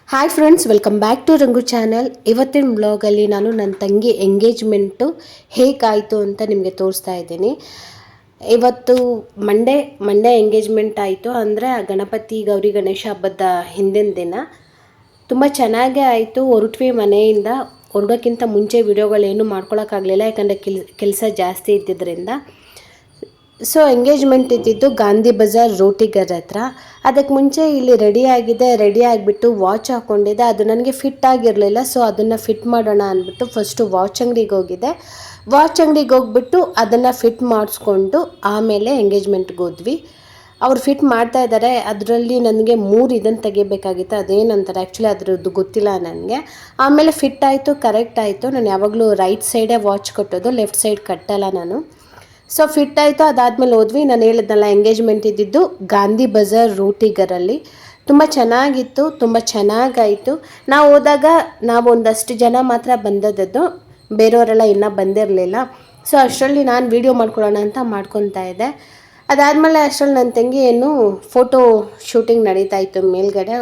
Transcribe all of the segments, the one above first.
Hi friends, welcome back to Rangu channel. ಇವತ್ತಿನ ಬ್ಲಾಗಲ್ಲಿ ನಾನು ನನ್ನ ತಂಗಿ ಎಂಗೇಜ್ಮೆಂಟು ಹೇಗಾಯಿತು ಅಂತ ನಿಮಗೆ ತೋರಿಸ್ತಾ ಇದ್ದೀನಿ. ಇವತ್ತು ಮಂಡೇ ಎಂಗೇಜ್ಮೆಂಟ್ ಆಯಿತು. ಅಂದರೆ ಗಣಪತಿ ಗೌರಿ ಗಣೇಶ ಹಬ್ಬದ ಹಿಂದಿನ ದಿನ ತುಂಬ ಚೆನ್ನಾಗೇ ಆಯಿತು. ಹೊರಟ್ವಿ ಮನೆಯಿಂದ. ಹೊರಡೋಕ್ಕಿಂತ ಮುಂಚೆ ವಿಡಿಯೋಗಳೇನು ಮಾಡ್ಕೊಳಕ್ಕಾಗಲಿಲ್ಲ, ಯಾಕಂದರೆ ಕೆಲಸ ಜಾಸ್ತಿ ಇದ್ದಿದ್ದರಿಂದ. ಸೊ ಎಂಗೇಜ್ಮೆಂಟ್ ಇದ್ದಿದ್ದು ಗಾಂಧಿ ಬಜಾರ್ ರೋಟಿಗರ್ ಹತ್ರ. ಅದಕ್ಕೆ ಮುಂಚೆ ಇಲ್ಲಿ ರೆಡಿ ಆಗಿಬಿಟ್ಟು ವಾಚ್ ಹಾಕ್ಕೊಂಡಿದ್ದೆ. ಅದು ನನಗೆ ಫಿಟ್ ಆಗಿರಲಿಲ್ಲ. ಸೊ ಅದನ್ನು ಫಿಟ್ ಮಾಡೋಣ ಅಂದ್ಬಿಟ್ಟು ಫಸ್ಟು ವಾಚ್ ಅಂಗಡಿಗೆ ಹೋಗಿದ್ದೆ. ವಾಚ್ ಅಂಗಡಿಗೆ ಹೋಗ್ಬಿಟ್ಟು ಅದನ್ನು ಫಿಟ್ ಮಾಡಿಸ್ಕೊಂಡು ಆಮೇಲೆ ಎಂಗೇಜ್ಮೆಂಟ್ಗೆ ಹೋದ್ವಿ. ಅವ್ರು ಫಿಟ್ ಮಾಡ್ತಾ ಇದ್ದಾರೆ. ಅದರಲ್ಲಿ ನನಗೆ 3 ಇದನ್ನು ತೆಗಿಬೇಕಾಗಿತ್ತು. ಅದೇನಂತಾರೆ ಆ್ಯಕ್ಚುಲಿ ಅದರದ್ದು ಗೊತ್ತಿಲ್ಲ ನನಗೆ. ಆಮೇಲೆ ಫಿಟ್ ಆಯಿತು, ಕರೆಕ್ಟ್ ಆಯಿತು. ನಾನು ಯಾವಾಗಲೂ ರೈಟ್ ಸೈಡೇ ವಾಚ್ ಕಟ್ಟೋದು, ಲೆಫ್ಟ್ ಸೈಡ್ ಕಟ್ಟಲ್ಲ ನಾನು. ಸೊ ಫಿಟ್ ಆಯಿತು. ಅದಾದಮೇಲೆ ಹೋದ್ವಿ. ನಾನು ಹೇಳಿದ್ನಲ್ಲ, ಎಂಗೇಜ್ಮೆಂಟ್ ಇದ್ದಿದ್ದು ಗಾಂಧಿ ಬಜಾರ್ ರೋಟಿಗರಲ್ಲಿ. ತುಂಬ ಚೆನ್ನಾಗಿತ್ತು, ತುಂಬ ಚೆನ್ನಾಗಾಯಿತು. ನಾವು ಹೋದಾಗ ನಾವು ಒಂದಷ್ಟು ಜನ ಮಾತ್ರ ಬಂದದ್ದು, ಬೇರೆಯವರೆಲ್ಲ ಇನ್ನೂ ಬಂದಿರಲಿಲ್ಲ. ಸೊ ಅಷ್ಟರಲ್ಲಿ ನಾನು ವೀಡಿಯೋ ಮಾಡ್ಕೊಳ್ಳೋಣ ಅಂತ ಮಾಡ್ಕೊತಾ ಇದ್ದೆ. ಅದಾದಮೇಲೆ ಅಷ್ಟರಲ್ಲಿ ನನ್ನ ತಂಗಿ ಫೋಟೋ ಶೂಟಿಂಗ್ ನಡೀತಾ ಇತ್ತು ಮೇಲ್ಗಡೆ.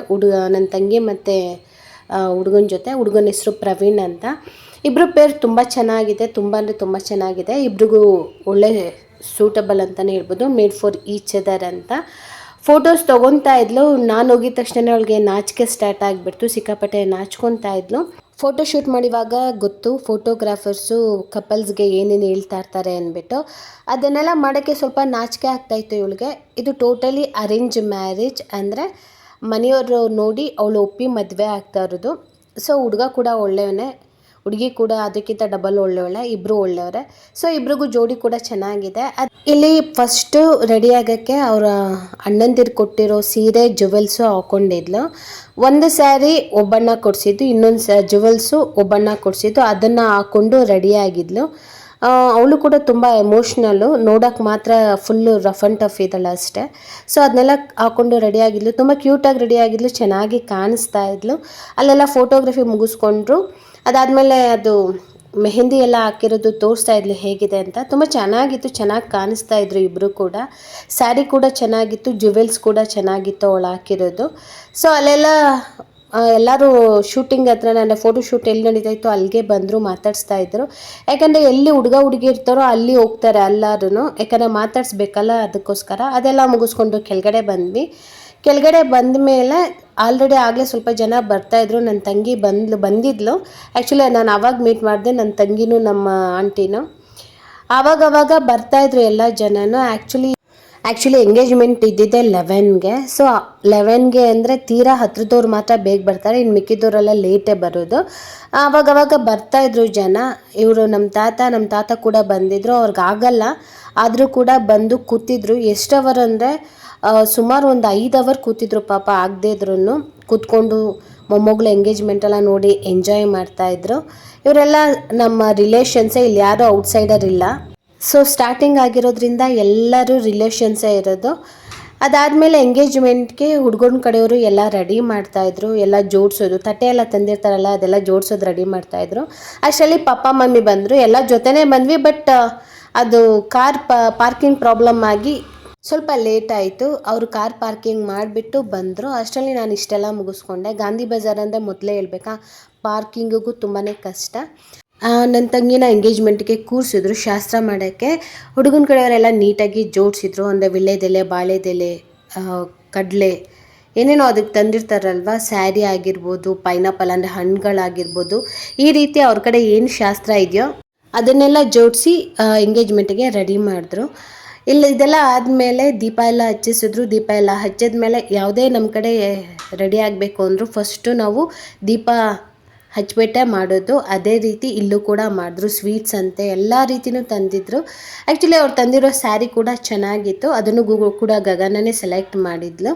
ನನ್ನ ತಂಗಿ ಮತ್ತು ಹುಡುಗನ ಜೊತೆ. ಹುಡುಗನ ಹೆಸರು ಪ್ರವೀಣ್ ಅಂತ. ಇಬ್ಬರು ಪೇರ್ ತುಂಬ ಚೆನ್ನಾಗಿದೆ, ತುಂಬ ಅಂದರೆ ತುಂಬ ಚೆನ್ನಾಗಿದೆ. ಇಬ್ರಿಗೂ ಒಳ್ಳೆ ಸೂಟಬಲ್ ಅಂತಲೇ ಹೇಳ್ಬೋದು. ಮೇಡ್ ಫಾರ್ ಈಚ್ ಅದರ್ ಅಂತ. ಫೋಟೋಸ್ ತೊಗೊತಾ ಇದ್ಲು. ನಾನು ಹೋಗಿದ ತಕ್ಷಣ ಅವಳಿಗೆ ನಾಚಿಕೆ ಸ್ಟಾರ್ಟ್ ಆಗಿಬಿಡ್ತು. ಸಿಕ್ಕಾಪಟ್ಟೆ ನಾಚ್ಕೊತಾ ಇದ್ಲು. ಫೋಟೋ ಶೂಟ್ ಮಾಡಿವಾಗ ಗೊತ್ತು ಫೋಟೋಗ್ರಾಫರ್ಸು ಕಪಲ್ಸ್ಗೆ ಏನೇನು ಹೇಳ್ತಾ ಇರ್ತಾರೆ ಅಂದ್ಬಿಟ್ಟು. ಅದನ್ನೆಲ್ಲ ಮಾಡೋಕ್ಕೆ ಸ್ವಲ್ಪ ನಾಚಿಕೆ ಆಗ್ತಾಯಿತ್ತು ಇವಳಿಗೆ. ಇದು ಟೋಟಲಿ ಅರೇಂಜ್ ಮ್ಯಾರೇಜ್. ಅಂದರೆ ಮನೆಯವರು ನೋಡಿ ಅವಳು ಒಪ್ಪಿ ಮದುವೆ ಆಗ್ತಾ ಇರೋದು. ಸೊ ಹುಡುಗ ಕೂಡ ಒಳ್ಳೆಯವನೇ, ಹುಡುಗಿ ಕೂಡ ಅದಕ್ಕಿಂತ ಡಬಲ್ ಒಳ್ಳೆಯವಳೆ. ಇಬ್ಬರು ಒಳ್ಳೆಯವರೇ. ಸೊ ಇಬ್ರಿಗೂ ಜೋಡಿ ಕೂಡ ಚೆನ್ನಾಗಿದೆ. ಇಲ್ಲಿ ಫಸ್ಟು ರೆಡಿ ಆಗೋಕ್ಕೆ ಅವರ ಅಣ್ಣಂದಿರು ಕೊಟ್ಟಿರೋ ಸೀರೆ ಜುವೆಲ್ಸು ಹಾಕ್ಕೊಂಡಿದ್ಲು. ಒಂದು ಸ್ಯಾರಿ ಒಬ್ಬಣ್ಣ ಕೊಡಿಸಿದ್ದು, ಇನ್ನೊಂದು ಜುವೆಲ್ಸು ಒಬ್ಬಣ್ಣ ಕೊಡಿಸಿದ್ದು. ಅದನ್ನು ಹಾಕ್ಕೊಂಡು ರೆಡಿಯಾಗಿದ್ಲು. ಅವಳು ಕೂಡ ತುಂಬ ಎಮೋಷ್ನಲ್ಲು. ನೋಡೋಕ್ಕೆ ಮಾತ್ರ ಫುಲ್ಲು ರಫ್ ಆ್ಯಂಡ್ ಟಫ್ ಇದ್ದಳು ಅಷ್ಟೇ. ಸೊ ಅದನ್ನೆಲ್ಲ ಹಾಕ್ಕೊಂಡು ರೆಡಿಯಾಗಿದ್ಲು. ತುಂಬ ಕ್ಯೂಟಾಗಿ ರೆಡಿಯಾಗಿದ್ಲು, ಚೆನ್ನಾಗಿ ಕಾಣಿಸ್ತಾ ಇದ್ಲು. ಅಲ್ಲೆಲ್ಲ ಫೋಟೋಗ್ರಫಿ ಮುಗಿಸ್ಕೊಂಡ್ರು. ಅದಾದಮೇಲೆ ಅದು ಮೆಹಂದಿ ಎಲ್ಲ ಹಾಕಿರೋದು ತೋರಿಸ್ತಾ ಇದ್ಲು ಹೇಗಿದೆ ಅಂತ. ತುಂಬ ಚೆನ್ನಾಗಿತ್ತು, ಚೆನ್ನಾಗಿ ಕಾಣಿಸ್ತಾ ಇದ್ರು ಇಬ್ಬರು ಕೂಡ. ಸ್ಯಾರಿ ಕೂಡ ಚೆನ್ನಾಗಿತ್ತು, ಜುವೆಲ್ಸ್ ಕೂಡ ಚೆನ್ನಾಗಿತ್ತು ಅವಳು ಹಾಕಿರೋದು. ಸೊ ಅಲ್ಲೆಲ್ಲ ಎಲ್ಲರೂ ಶೂಟಿಂಗ್ ಹತ್ರ, ನನ್ನ ಫೋಟೋ ಶೂಟ್ ಎಲ್ಲಿ ನಡೀತಾ ಇತ್ತು ಅಲ್ಲಿಗೆ ಬಂದರು, ಮಾತಾಡಿಸ್ತಾ ಇದ್ರು. ಯಾಕಂದರೆ ಎಲ್ಲಿ ಹುಡುಗ ಹುಡುಗಿ ಇರ್ತಾರೋ ಅಲ್ಲಿ ಹೋಗ್ತಾರೆ ಎಲ್ಲರೂ, ಯಾಕಂದರೆ ಮಾತಾಡಿಸ್ಬೇಕಲ್ಲ, ಅದಕ್ಕೋಸ್ಕರ. ಅದೆಲ್ಲ ಮುಗಿಸ್ಕೊಂಡು ಕೆಳಗಡೆ ಬಂದ್ವಿ. ಕೆಳಗಡೆ ಬಂದ ಮೇಲೆ ಆಗಲೇ ಸ್ವಲ್ಪ ಜನ ಬರ್ತಾಯಿದ್ರು. ನನ್ನ ತಂಗಿ ಬಂದಿದ್ಲು. ಆ್ಯಕ್ಚುಲಿ ನಾನು ಆವಾಗ ಮೀಟ್ ಮಾಡಿದೆ, ನನ್ನ ತಂಗಿನೂ ನಮ್ಮ ಆಂಟಿನೂ. ಆವಾಗ ಬರ್ತಾಯಿದ್ರು ಎಲ್ಲ ಜನನೂ. ಆ್ಯಕ್ಚುಲಿ ಎಂಗೇಜ್ಮೆಂಟ್ ಇದ್ದಿದ್ದೆ 11ಗೆ. ಸೊ 11ಗೆ ಅಂದರೆ ತೀರಾ ಹತ್ರದವ್ರು ಮಾತ್ರ ಬೇಗ ಬರ್ತಾರೆ, ಇನ್ನು ಮಿಕ್ಕಿದವರೆಲ್ಲ ಲೇಟೇ ಬರೋದು. ಆವಾಗ ಬರ್ತಾಯಿದ್ರು ಜನ. ಇವರು ನಮ್ಮ ತಾತ ಕೂಡ ಬಂದಿದ್ದರು. ಅವ್ರಿಗಾಗಲ್ಲ, ಆದರೂ ಕೂಡ ಬಂದು ಕೂತಿದ್ರು. ಎಷ್ಟು ಅವರ್ ಅಂದರೆ ಸುಮಾರು ಒಂದು 5 ಅವರ್ ಕೂತಿದ್ರು ಪಾಪ. ಆಗದೇ ಇದ್ರೂ ಕೂತ್ಕೊಂಡು ಮೊಮ್ಮಗಳ ಎಂಗೇಜ್ಮೆಂಟೆಲ್ಲ ನೋಡಿ ಎಂಜಾಯ್ ಮಾಡ್ತಾಯಿದ್ರು. ಇವರೆಲ್ಲ ನಮ್ಮ ರಿಲೇಷನ್ಸೇ, ಇಲ್ಲಿ ಯಾರೂ ಔಟ್ಸೈಡರ್ ಇಲ್ಲ. ಸೊ ಸ್ಟಾರ್ಟಿಂಗ್ ಆಗಿರೋದ್ರಿಂದ ಎಲ್ಲರೂ ರಿಲೇಷನ್ಸೇ ಇರೋದು. ಅದಾದಮೇಲೆ ಎಂಗೇಜ್ಮೆಂಟ್ಗೆ ಹುಡುಗನ ಕಡೆಯವರು ಎಲ್ಲ ರೆಡಿ ಮಾಡ್ತಾಯಿದ್ರು. ಎಲ್ಲ ಜೋಡಿಸೋದು, ತಟ್ಟೆ ಎಲ್ಲ ತಂದಿರ್ತಾರಲ್ಲ ಅದೆಲ್ಲ ಜೋಡಿಸೋದು ರೆಡಿ ಮಾಡ್ತಾಯಿದ್ರು. ಅಷ್ಟರಲ್ಲಿ ಪಪ್ಪ ಮಮ್ಮಿ ಬಂದರು. ಎಲ್ಲ ಜೊತೆನೇ ಬಂದ್ವಿ. ಬಟ್ ಅದು ಕಾರ್ ಪಾರ್ಕಿಂಗ್ ಪ್ರಾಬ್ಲಮ್ ಆಗಿ ಸ್ವಲ್ಪ ಲೇಟ್ ಆಯಿತು. ಅವರು ಕಾರ್ ಪಾರ್ಕಿಂಗ್ ಮಾಡಿಬಿಟ್ಟು ಬಂದರು. ಅಷ್ಟರಲ್ಲಿ ನಾನು ಇಷ್ಟೆಲ್ಲ ಮುಗಿಸ್ಕೊಂಡೆ. ಗಾಂಧಿ ಬಜಾರ್ ಅಂದರೆ ಮೊದಲೇ ಹೇಳ್ಬೇಕಾ, ಪಾರ್ಕಿಂಗಿಗೂ ತುಂಬಾ ಕಷ್ಟ. ನನ್ನ ತಂಗಿನ ಎಂಗೇಜ್ಮೆಂಟ್ಗೆ ಕೂರಿಸಿದ್ರು ಶಾಸ್ತ್ರ ಮಾಡೋಕ್ಕೆ. ಹುಡುಗನ ಕಡೆಯವರೆಲ್ಲ ನೀಟಾಗಿ ಜೋಡಿಸಿದ್ರು. ಅಂದರೆ ವಿಳ್ಯೆದೆಲೆ, ಬಾಳೆದೆಲೆ, ಕಡಲೆ ಏನೇನೋ ಅದಕ್ಕೆ ತಂದಿರ್ತಾರಲ್ವ, ಸ್ಯಾರಿ ಆಗಿರ್ಬೋದು, ಪೈನಾಪಲ್ ಅಂದರೆ ಹಣ್ಣುಗಳಾಗಿರ್ಬೋದು, ಈ ರೀತಿ ಅವ್ರ ಕಡೆ ಏನು ಶಾಸ್ತ್ರ ಇದೆಯೋ ಅದನ್ನೆಲ್ಲ ಜೋಡಿಸಿ ಎಂಗೇಜ್ಮೆಂಟಿಗೆ ರೆಡಿ ಮಾಡಿದ್ರು. ಇದೆಲ್ಲ ಆದಮೇಲೆ ದೀಪ ಎಲ್ಲ ಹಚ್ಚಿಸಿದ್ರು. ದೀಪ ಎಲ್ಲ ಹಚ್ಚಿದ್ಮೇಲೆ ಯಾವುದೇ ನಮ್ಮ ಕಡೆ ರೆಡಿ ಆಗಬೇಕು ಅಂದರು ಫಸ್ಟು ನಾವು ದೀಪ ಹಚ್ಬಿಟ್ಟೆ ಮಾಡೋದು. ಅದೇ ರೀತಿ ಇಲ್ಲೂ ಕೂಡ ಮಾಡಿದ್ರು. ಸ್ವೀಟ್ಸ್ ಅಂತೆ ಎಲ್ಲ ರೀತಿಯೂ ತಂದಿದ್ರು. ಆ್ಯಕ್ಚುಲಿ ಅವ್ರು ತಂದಿರೋ ಸ್ಯಾರಿ ಕೂಡ ಚೆನ್ನಾಗಿತ್ತು. ಅದನ್ನು ಕೂಡ ಗಗನನೇ ಸೆಲೆಕ್ಟ್ ಮಾಡಿದ್ಲು.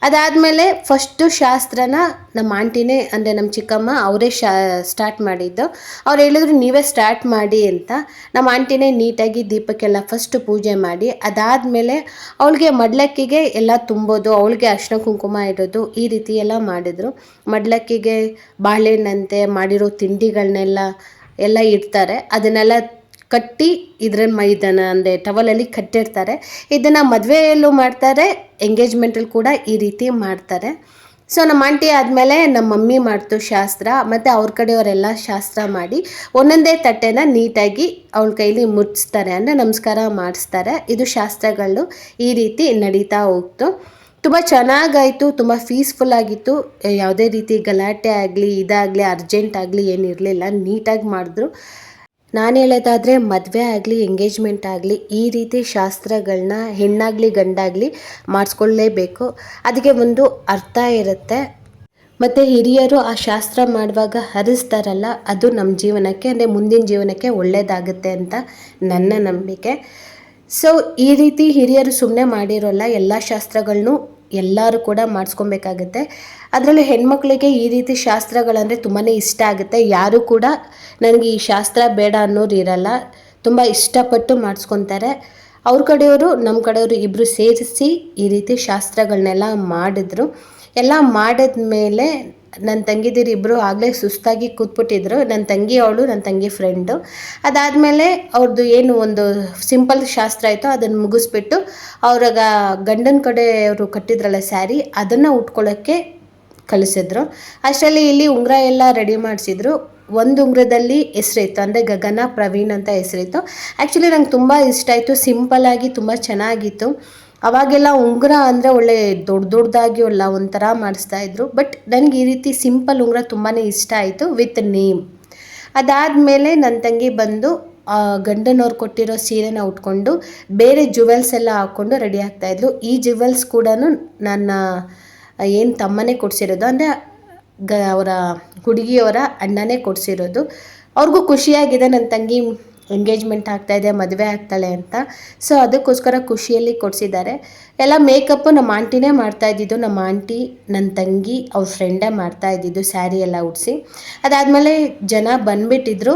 ಅದಾದಮೇಲೆ ಫಸ್ಟು ಶಾಸ್ತ್ರನ ನಮ್ಮ ಆಂಟಿನೇ, ಅಂದರೆ ನಮ್ಮ ಚಿಕ್ಕಮ್ಮ ಅವರೇ ಸ್ಟಾರ್ಟ್ ಮಾಡಿದ್ದು. ಅವ್ರು ಹೇಳಿದ್ರು ನೀವೇ ಸ್ಟಾರ್ಟ್ ಮಾಡಿ ಅಂತ. ನಮ್ಮ ಆಂಟಿನೇ ನೀಟಾಗಿ ದೀಪಕ್ಕೆಲ್ಲ ಫಸ್ಟು ಪೂಜೆ ಮಾಡಿ, ಅದಾದಮೇಲೆ ಅವಳಿಗೆ ಮಡ್ಲಕ್ಕಿಗೆ ಎಲ್ಲ ತುಂಬೋದು, ಅವಳಿಗೆ ಅರಿಶಿನ ಕುಂಕುಮ ಇಡೋದು, ಈ ರೀತಿ ಎಲ್ಲ ಮಾಡಿದರು. ಮಡ್ಲಕ್ಕಿಗೆ ಬಾಳೆಹಣ್ಣಂತೆ ಮಾಡಿರೋ ತಿಂಡಿಗಳನ್ನೆಲ್ಲ ಇಡ್ತಾರೆ. ಅದನ್ನೆಲ್ಲ ಕಟ್ಟಿ ಇದನ್ನು ಅಂದರೆ ಟವಲಲ್ಲಿ ಕಟ್ಟಿರ್ತಾರೆ. ಇದನ್ನು ಮದುವೆಯಲ್ಲೂ ಮಾಡ್ತಾರೆ, ಎಂಗೇಜ್ಮೆಂಟಲ್ಲಿ ಕೂಡ ಈ ರೀತಿ ಮಾಡ್ತಾರೆ. ಸೊ ನಮ್ಮ ಆಂಟಿ ಆದಮೇಲೆ ನಮ್ಮ ಮಮ್ಮಿ ಮಾಡ್ತು ಶಾಸ್ತ್ರ, ಮತ್ತು ಅವ್ರ ಕಡೆಯವರೆಲ್ಲ ಶಾಸ್ತ್ರ ಮಾಡಿ ಒಂದೊಂದೇ ತಟ್ಟೆನ ನೀಟಾಗಿ ಅವಳ ಕೈಲಿ ಮುಚ್ಚಿಸ್ತಾರೆ, ಅಂದರೆ ನಮಸ್ಕಾರ ಮಾಡಿಸ್ತಾರೆ. ಇದು ಶಾಸ್ತ್ರಗಳು ಈ ರೀತಿ ನಡೀತಾ ಹೋಗ್ತು. ತುಂಬ ಚೆನ್ನಾಗಾಯಿತು, ತುಂಬ ಪೀಸ್ಫುಲ್ ಆಗಿತ್ತು. ಯಾವುದೇ ರೀತಿ ಗಲಾಟೆ ಆಗಲಿ ಇದಾಗಲಿ ಅರ್ಜೆಂಟ್ ಆಗಲಿ ಏನಿರಲಿಲ್ಲ, ನೀಟಾಗಿ ಮಾಡಿದ್ರು. ನಾನು ಹೇಳೋದಾದರೆ ಮದುವೆ ಆಗಲಿ ಎಂಗೇಜ್ಮೆಂಟ್ ಆಗಲಿ ಈ ರೀತಿ ಶಾಸ್ತ್ರಗಳನ್ನ ಹೆಣ್ಣಾಗಲಿ ಗಂಡಾಗಲಿ ಮಾಡಿಸ್ಕೊಳ್ಳೇಬೇಕು. ಅದಕ್ಕೆ ಒಂದು ಅರ್ಥ ಇರುತ್ತೆ. ಮತ್ತು ಹಿರಿಯರು ಆ ಶಾಸ್ತ್ರ ಮಾಡುವಾಗ ಹರಿಸ್ತಾರಲ್ಲ, ಅದು ನಮ್ಮ ಜೀವನಕ್ಕೆ ಅಂದರೆ ಮುಂದಿನ ಜೀವನಕ್ಕೆ ಒಳ್ಳೆಯದಾಗುತ್ತೆ ಅಂತ ನನ್ನ ನಂಬಿಕೆ. ಸೊ ಈ ರೀತಿ ಹಿರಿಯರು ಸುಮ್ಮನೆ ಮಾಡಿರೋಲ್ಲ, ಎಲ್ಲ ಶಾಸ್ತ್ರಗಳನ್ನೂ ಎಲ್ಲರೂ ಕೂಡ ಮಾಡಿಸ್ಕೊಬೇಕಾಗುತ್ತೆ. ಅದರಲ್ಲೂ ಹೆಣ್ಮಕ್ಳಿಗೆ ಈ ರೀತಿ ಶಾಸ್ತ್ರಗಳಂದರೆ ತುಂಬಾ ಇಷ್ಟ ಆಗುತ್ತೆ. ಯಾರೂ ಕೂಡ ನನಗೆ ಈ ಶಾಸ್ತ್ರ ಬೇಡ ಅನ್ನೋರು ಇರಲ್ಲ, ತುಂಬ ಇಷ್ಟಪಟ್ಟು ಮಾಡಿಸ್ಕೊತಾರೆ. ಅವ್ರ ಕಡೆಯವರು ನಮ್ಮ ಕಡೆಯವರು ಇಬ್ಬರು ಸೇರಿಸಿ ಈ ರೀತಿ ಶಾಸ್ತ್ರಗಳನ್ನೆಲ್ಲ ಮಾಡಿದ್ರು. ಎಲ್ಲ ಮಾಡಿದ್ಮೇಲೆ ನನ್ನ ತಂಗಿದಿರು ಇಬ್ಬರು ಆಗಲೇ ಸುಸ್ತಾಗಿ ಕೂತ್ಬಿಟ್ಟಿದ್ರು. ನನ್ನ ತಂಗಿ ಅವಳು ನನ್ನ ತಂಗಿ ಫ್ರೆಂಡು. ಅದಾದಮೇಲೆ ಅವ್ರದ್ದು ಏನು ಒಂದು ಸಿಂಪಲ್ ಶಾಸ್ತ್ರ ಆಯಿತು, ಅದನ್ನು ಮುಗಿಸ್ಬಿಟ್ಟು ಅವ್ರಾಗ ಗಂಡನ ಕಡೆಯವರು ಕಟ್ಟಿದ್ರಲ್ಲ ಸ್ಯಾರಿ, ಅದನ್ನು ಉಟ್ಕೊಳ್ಳೋಕ್ಕೆ ಕಳಿಸಿದ್ರು. ಅಷ್ಟರಲ್ಲಿ ಇಲ್ಲಿ ಉಂಗುರ ಎಲ್ಲ ರೆಡಿ ಮಾಡಿಸಿದ್ರು. ಒಂದು ಉಂಗುರದಲ್ಲಿ ಹೆಸರಿತ್ತು, ಅಂದರೆ ಗಗನ ಪ್ರವೀಣ್ ಅಂತ ಹೆಸರಿತ್ತು. ಆ್ಯಕ್ಚುಲಿ ನಂಗೆ ತುಂಬ ಇಷ್ಟ ಆಯಿತು, ಸಿಂಪಲ್ಲಾಗಿ ತುಂಬ ಚೆನ್ನಾಗಿತ್ತು. ಅವಾಗೆಲ್ಲ ಉಂಗುರ ಅಂದರೆ ಒಳ್ಳೆ ದೊಡ್ಡದಾಗಿ ಅಲ್ಲ ಒಂಥರ ಮಾಡಿಸ್ತಾಯಿದ್ರು. ಬಟ್ ನನಗೆ ಈ ರೀತಿ ಸಿಂಪಲ್ ಉಂಗುರ ತುಂಬಾ ಇಷ್ಟ ಆಯಿತು ವಿತ್ ನೇಮ್. ಅದಾದಮೇಲೆ ನನ್ನ ತಂಗಿ ಬಂದು ಗಂಡನವ್ರು ಕೊಟ್ಟಿರೋ ಸೀರೆನ ಉಟ್ಕೊಂಡು ಬೇರೆ ಜುವೆಲ್ಸ್ ಎಲ್ಲ ಹಾಕ್ಕೊಂಡು ರೆಡಿ ಆಗ್ತಾಯಿದ್ರು. ಈ ಜುವೆಲ್ಸ್ ಕೂಡ ನನ್ನ ಏನು ತಮ್ಮನೇ ಕೊಡಿಸಿರೋದು, ಅಂದರೆ ಅವರ ಹುಡುಗಿಯವರ ಅಣ್ಣನೇ ಕೊಡಿಸಿರೋದು. ಅವ್ರಿಗೂ ಖುಷಿಯಾಗಿದೆ ನನ್ನ ತಂಗಿ ಎಂಗೇಜ್ಮೆಂಟ್ ಆಗ್ತಾಯಿದೆ, ಮದುವೆ ಆಗ್ತಾಳೆ ಅಂತ. ಸೊ ಅದಕ್ಕೋಸ್ಕರ ಖುಷಿಯಲ್ಲಿ ಕೊಡಿಸಿದ್ದಾರೆ. ಎಲ್ಲ ಮೇಕಪ್ಪು ನಮ್ಮ ಆಂಟಿನೇ ಮಾಡ್ತಾಯಿದ್ದಿದ್ದು. ನಮ್ಮ ಆಂಟಿ, ನನ್ನ ತಂಗಿ, ಅವ್ರ ಫ್ರೆಂಡೇ ಮಾಡ್ತಾಯಿದ್ದಿದ್ದು ಸ್ಯಾರಿ ಎಲ್ಲ ಉಡಿಸಿ. ಅದಾದಮೇಲೆ ಜನ ಬಂದುಬಿಟ್ಟಿದ್ರು,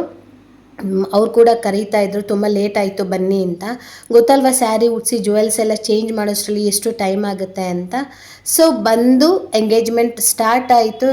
ಅವ್ರು ಕೂಡ ಕರೀತಾಯಿದ್ರು, ತುಂಬ ಲೇಟ್ ಆಯಿತು ಬನ್ನಿ ಅಂತ. ಗೊತ್ತಲ್ವ ಸ್ಯಾರಿ ಉಡಿಸಿ ಜುವೆಲ್ಸ್ ಎಲ್ಲ ಚೇಂಜ್ ಮಾಡೋಷ್ಟರಲ್ಲಿ ಎಷ್ಟು ಟೈಮ್ ಆಗುತ್ತೆ ಅಂತ. ಸೊ ಬಂದು ಎಂಗೇಜ್ಮೆಂಟ್ ಸ್ಟಾರ್ಟ್ ಆಯಿತು.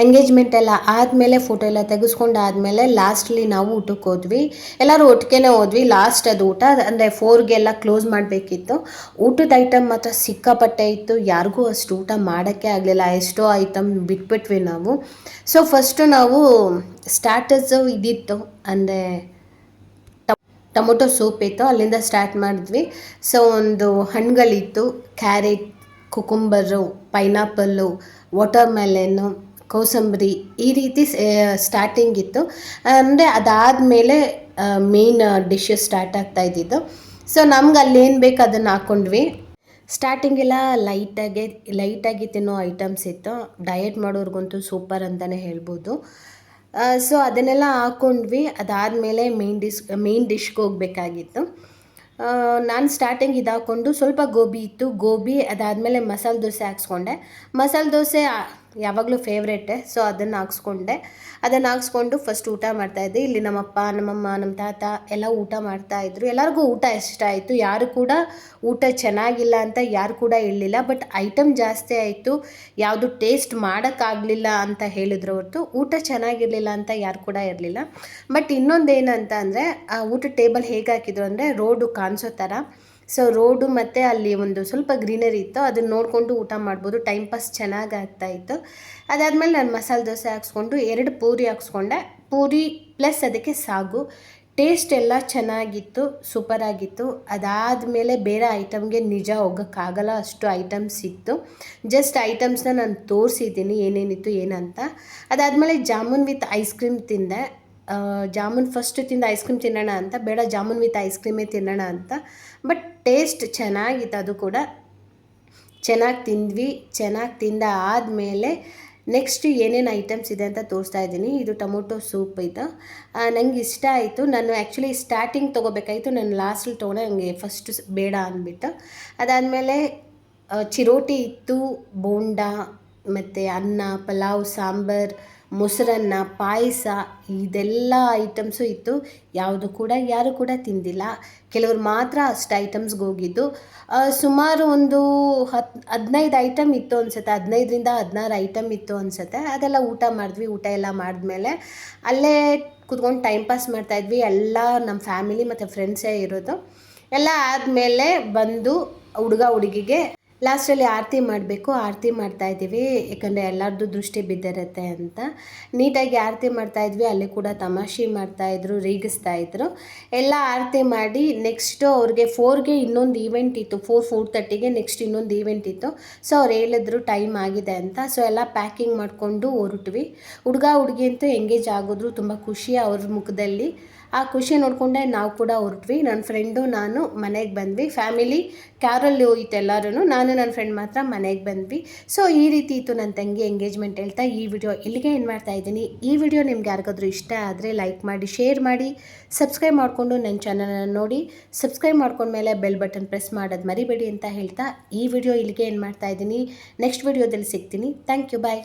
ಎಂಗೇಜ್ಮೆಂಟ್ ಎಲ್ಲ ಆದಮೇಲೆ ಫೋಟೋ ಎಲ್ಲ ತೆಗೆಸ್ಕೊಂಡು ಆದಮೇಲೆ ಲಾಸ್ಟ್ಲಿ ನಾವು ಊಟಕ್ಕೆ ಹೋದ್ವಿ. ಎಲ್ಲರೂ ಒಟ್ಟಿಗೆ ಹೋದ್ವಿ. ಲಾಸ್ಟ್ ಅದು ಊಟ ಅಂದರೆ 4ಗೆಲ್ಲ ಕ್ಲೋಸ್ ಮಾಡಬೇಕಿತ್ತು. ಊಟದ ಐಟಮ್ ಮಾತ್ರ ಸಿಕ್ಕಾಪಟ್ಟೆ ಇತ್ತು. ಯಾರಿಗೂ ಅಷ್ಟು ಊಟ ಮಾಡೋಕ್ಕೆ ಆಗಲಿಲ್ಲ. ಎಷ್ಟೋ ಐಟಮ್ ಬಿಟ್ಬಿಟ್ವಿ ನಾವು. ಸೊ ಫಸ್ಟು ನಾವು ಸ್ಟಾರ್ಟರ್ಸು ಇದಿತ್ತು ಅಂದರೆ ಟೊಮೊಟೊ ಸೂಪ್ ಇತ್ತು, ಅಲ್ಲಿಂದ ಸ್ಟಾರ್ಟ್ ಮಾಡಿದ್ವಿ. ಸೊ ಒಂದು ಹಣ್ಣುಗಳಿತ್ತು, ಕ್ಯಾರೆಟ್, ಕುಕುಂಬರು, ಪೈನಾಪಲ್ಲು, ವಾಟರ್ ಮೆಲನ್ನು, ಕೋಸಂಬರಿ, ಈ ರೀತಿ ಸ್ಟಾರ್ಟಿಂಗ್ ಇತ್ತು. ಅಂದರೆ ಅದಾದಮೇಲೆ ಮೇನ್ ಡಿಶ್ಶಸ್ ಸ್ಟಾರ್ಟ್ ಆಗ್ತಾ ಇದ್ದಿದ್ದು. ಸೊ ನಮ್ಗೆ ಅಲ್ಲೇನು ಬೇಕು ಅದನ್ನು ಹಾಕ್ಕೊಂಡ್ವಿ. ಸ್ಟಾರ್ಟಿಂಗೆಲ್ಲ ಲೈಟಾಗಿ ತಿನ್ನೋ ಐಟಮ್ಸ್ ಇತ್ತು. ಡಯಟ್ ಮಾಡೋರ್ಗಂತೂ ಸೂಪರ್ ಅಂತಲೇ ಹೇಳ್ಬೋದು. ಸೊ ಅದನ್ನೆಲ್ಲ ಹಾಕ್ಕೊಂಡ್ವಿ. ಅದಾದಮೇಲೆ ಮೇನ್ ಡಿಶ್ಗೆ ಹೋಗಬೇಕಾಗಿತ್ತು. ನಾನು ಸ್ಟಾರ್ಟಿಂಗ್ ಇದು ಹಾಕ್ಕೊಂಡು ಸ್ವಲ್ಪ ಗೋಬಿ ಇತ್ತು, ಗೋಬಿ ಅದಾದಮೇಲೆ ಮಸಾಲೆ ದೋಸೆ ಹಾಕ್ಸ್ಕೊಂಡೆ. ಮಸಾಲೆ ದೋಸೆ ಯಾವಾಗಲೂ ಫೇವ್ರೇಟೆ. ಸೊ ಅದನ್ನು ಹಾಕ್ಸ್ಕೊಂಡು ಫಸ್ಟ್ ಊಟ ಮಾಡ್ತಾಯಿದ್ದೆ. ಇಲ್ಲಿ ನಮ್ಮಪ್ಪ, ನಮ್ಮಮ್ಮ, ನಮ್ಮ ತಾತ ಎಲ್ಲ ಊಟ ಮಾಡ್ತಾಯಿದ್ರು. ಎಲ್ಲರಿಗೂ ಊಟ ಇಷ್ಟ ಆಯಿತು. ಯಾರು ಕೂಡ ಊಟ ಚೆನ್ನಾಗಿಲ್ಲ ಅಂತ ಯಾರು ಕೂಡ ಹೇಳಲಿಲ್ಲ. ಬಟ್ ಐಟಮ್ ಜಾಸ್ತಿ ಆಯಿತು, ಯಾವುದು ಟೇಸ್ಟ್ ಮಾಡೋಕ್ಕಾಗಲಿಲ್ಲ ಅಂತ ಹೇಳಿದ್ರು ಹೊರತು ಊಟ ಚೆನ್ನಾಗಿರಲಿಲ್ಲ ಅಂತ ಯಾರು ಕೂಡ ಇರಲಿಲ್ಲ. ಬಟ್ ಇನ್ನೊಂದು ಏನಂತ ಅಂದರೆ ಊಟ ಟೇಬಲ್ ಹೇಗೆ ಹಾಕಿದ್ರು ಅಂದರೆ ರೋಡು ಕಾಣಿಸೋ ಥರ. ಸೊ ರೋಡು ಮತ್ತು ಅಲ್ಲಿ ಒಂದು ಸ್ವಲ್ಪ ಗ್ರೀನರಿ ಇತ್ತು, ಅದನ್ನು ನೋಡಿಕೊಂಡು ಊಟ ಮಾಡ್ಬೋದು. ಟೈಮ್ ಪಾಸ್ ಚೆನ್ನಾಗಿ ಆಗ್ತಾಯಿತ್ತು. ಅದಾದಮೇಲೆ ನಾನು ಮಸಾಲೆ ದೋಸೆ ಹಾಕ್ಸ್ಕೊಂಡು 2 ಪೂರಿ ಹಾಕ್ಸ್ಕೊಂಡೆ. ಪೂರಿ ಪ್ಲಸ್ ಅದಕ್ಕೆ ಸಾಗು. ಟೇಸ್ಟ್ ಎಲ್ಲ ಚೆನ್ನಾಗಿತ್ತು, ಸೂಪರಾಗಿತ್ತು. ಅದಾದಮೇಲೆ ಬೇರೆ ಐಟಮ್ಗೆ ನಿಜ ಹೋಗೋಕ್ಕಾಗಲ್ಲ, ಅಷ್ಟು ಐಟಮ್ಸ್ ಇತ್ತು. ಜಸ್ಟ್ ಐಟಮ್ಸ್ನ ನಾನು ತೋರಿಸಿದ್ದೀನಿ ಏನೇನಿತ್ತು ಏನಂತ. ಅದಾದಮೇಲೆ ಜಾಮೂನ್ ವಿತ್ ಐಸ್ ಕ್ರೀಮ್ ತಿಂದೆ. ಜಾಮೂನ್ ಫಸ್ಟ್ ತಿಂದು ಐಸ್ ಕ್ರೀಮ್ ತಿನ್ನೋಣ ಅಂತ, ಬೇಡ ಜಾಮೂನ್ ವಿತ್ ಐಸ್ ಕ್ರೀಮೇ ತಿನ್ನೋಣ ಅಂತ. ಬಟ್ ಟೇಸ್ಟ್ ಚೆನ್ನಾಗಿತ್ತು, ಅದು ಕೂಡ ಚೆನ್ನಾಗಿ ತಿಂದ್ವಿ. ಚೆನ್ನಾಗಿ ತಿಂದ ಆದಮೇಲೆ ನೆಕ್ಸ್ಟ್ ಏನೇನು ಐಟಮ್ಸ್ ಇದೆ ಅಂತ ತೋರಿಸ್ತಾ ಇದ್ದೀನಿ. ಇದು ಟೊಮೊಟೊ ಸೂಪ್ ಇದು ನನಗೆ ಇಷ್ಟ ಆಯಿತು. ನಾನು ಆ್ಯಕ್ಚುಲಿ ಸ್ಟಾರ್ಟಿಂಗ್ ತೊಗೋಬೇಕಾಯಿತು, ನಾನು ಲಾಸ್ಟಲ್ಲಿ ತೊಗೊಂಡೆ. ನನಗೆ ಫಸ್ಟ್ ಬೇಡ ಅಂದ್ಬಿಟ್ಟು. ಅದಾದಮೇಲೆ ಚಿರೋಟಿ ಇತ್ತು, ಬೋಂಡ ಮತ್ತು ಅನ್ನ, ಪಲಾವ್, ಸಾಂಬಾರು, ಮೊಸರನ್ನ, ಪಾಯಸ, ಇದೆಲ್ಲ ಐಟಮ್ಸು ಇತ್ತು. ಯಾರು ಕೂಡ ತಿಂದಿಲ್ಲ. ಕೆಲವ್ರು ಮಾತ್ರ ಅಷ್ಟು ಐಟಮ್ಸ್ಗೆ ಹೋಗಿದ್ದು. ಸುಮಾರು ಒಂದು 15 ಐಟಮ್ ಇತ್ತು ಅನಿಸುತ್ತೆ, 15ರಿಂದ 16 ಐಟಮ್ ಇತ್ತು ಅನಿಸುತ್ತೆ. ಅದೆಲ್ಲ ಊಟ ಮಾಡಿದ್ವಿ. ಊಟ ಎಲ್ಲ ಮಾಡಿದ್ಮೇಲೆ ಅಲ್ಲೇ ಕೂತ್ಕೊಂಡು ಟೈಮ್ ಪಾಸ್ ಮಾಡ್ತಾಯಿದ್ವಿ. ಎಲ್ಲ ನಮ್ಮ ಫ್ಯಾಮಿಲಿ ಮತ್ತು ಫ್ರೆಂಡ್ಸೇ ಇರೋದು. ಎಲ್ಲ ಆದಮೇಲೆ ಬಂದು ಹುಡುಗಿಗೆ ಲಾಸ್ಟಲ್ಲಿ ಆರತಿ ಮಾಡಬೇಕು. ಆರತಿ ಮಾಡ್ತಾಯಿದ್ದೀವಿ, ಯಾಕಂದರೆ ಎಲ್ಲರದ್ದು ದೃಷ್ಟಿ ಬಿದ್ದಿರುತ್ತೆ ಅಂತ. ನೀಟಾಗಿ ಆರತಿ ಮಾಡ್ತಾಯಿದ್ವಿ. ಅಲ್ಲಿ ಕೂಡ ತಮಾಷೆ ಮಾಡ್ತಾಯಿದ್ರು, ರೇಗಿಸ್ತಾಯಿದ್ರು. ಎಲ್ಲ ಆರತಿ ಮಾಡಿ ನೆಕ್ಸ್ಟು ಅವ್ರಿಗೆ 4ಗೆ ಇನ್ನೊಂದು ಈವೆಂಟ್ ಇತ್ತು. 4:30ಗೆ ನೆಕ್ಸ್ಟ್ ಇನ್ನೊಂದು ಈವೆಂಟ್ ಇತ್ತು. ಸೊ ಅವ್ರು ಹೇಳಿದ್ರು ಟೈಮ್ ಆಗಿದೆ ಅಂತ. ಸೊ ಎಲ್ಲ ಪ್ಯಾಕಿಂಗ್ ಮಾಡಿಕೊಂಡು ಹೊರಟ್ವಿ. ಹುಡುಗಿ ಅಂತೂ ಎಂಗೇಜ್ ಆಗೋದ್ರು. ತುಂಬ ಖುಷಿ ಅವ್ರ ಮುಖದಲ್ಲಿ. ಆ ಖುಷಿ ನೋಡಿಕೊಂಡೆ ನಾವು ಕೂಡ ಹೊರಟ್ವಿ. ನನ್ನ ಫ್ರೆಂಡು ನಾನು ಮನೆಗೆ ಬಂದ್ವಿ. ಫ್ಯಾಮಿಲಿ ಕ್ಯಾರಲ್ಲಿ ಹೋಯ್ತು ಎಲ್ಲರೂ, ನಾನು ನನ್ನ ಫ್ರೆಂಡ್ ಮಾತ್ರ ಮನೆಗೆ ಬಂದ್ವಿ. ಸೊ ಈ ರೀತಿ ಇತ್ತು ನನ್ನ ತಂಗಿ ಎಂಗೇಜ್ಮೆಂಟ್ ಹೇಳ್ತಾ ಈ ವಿಡಿಯೋ ಇಲ್ಲಿಗೆ ಏನು ಮಾಡ್ತಾಯಿದ್ದೀನಿ. ಈ ವಿಡಿಯೋ ನಿಮ್ಗೆ ಯಾರಿಗಾದ್ರೂ ಇಷ್ಟ ಆದರೆ ಲೈಕ್ ಮಾಡಿ, ಶೇರ್ ಮಾಡಿ, ಸಬ್ಸ್ಕ್ರೈಬ್ ಮಾಡಿಕೊಂಡು ನನ್ನ ಚಾನಲನ್ನು ನೋಡಿ. ಸಬ್ಸ್ಕ್ರೈಬ್ ಮಾಡ್ಕೊಂಡ್ಮೇಲೆ ಬೆಲ್ ಬಟನ್ ಪ್ರೆಸ್ ಮಾಡೋದು ಮರಿಬೇಡಿ ಅಂತ ಹೇಳ್ತಾ ಈ ವಿಡಿಯೋ ಇಲ್ಲಿಗೆ ಏನು ಮಾಡ್ತಾಯಿದ್ದೀನಿ. ನೆಕ್ಸ್ಟ್ ವಿಡಿಯೋದಲ್ಲಿ ಸಿಗ್ತೀನಿ. Thank you, bye.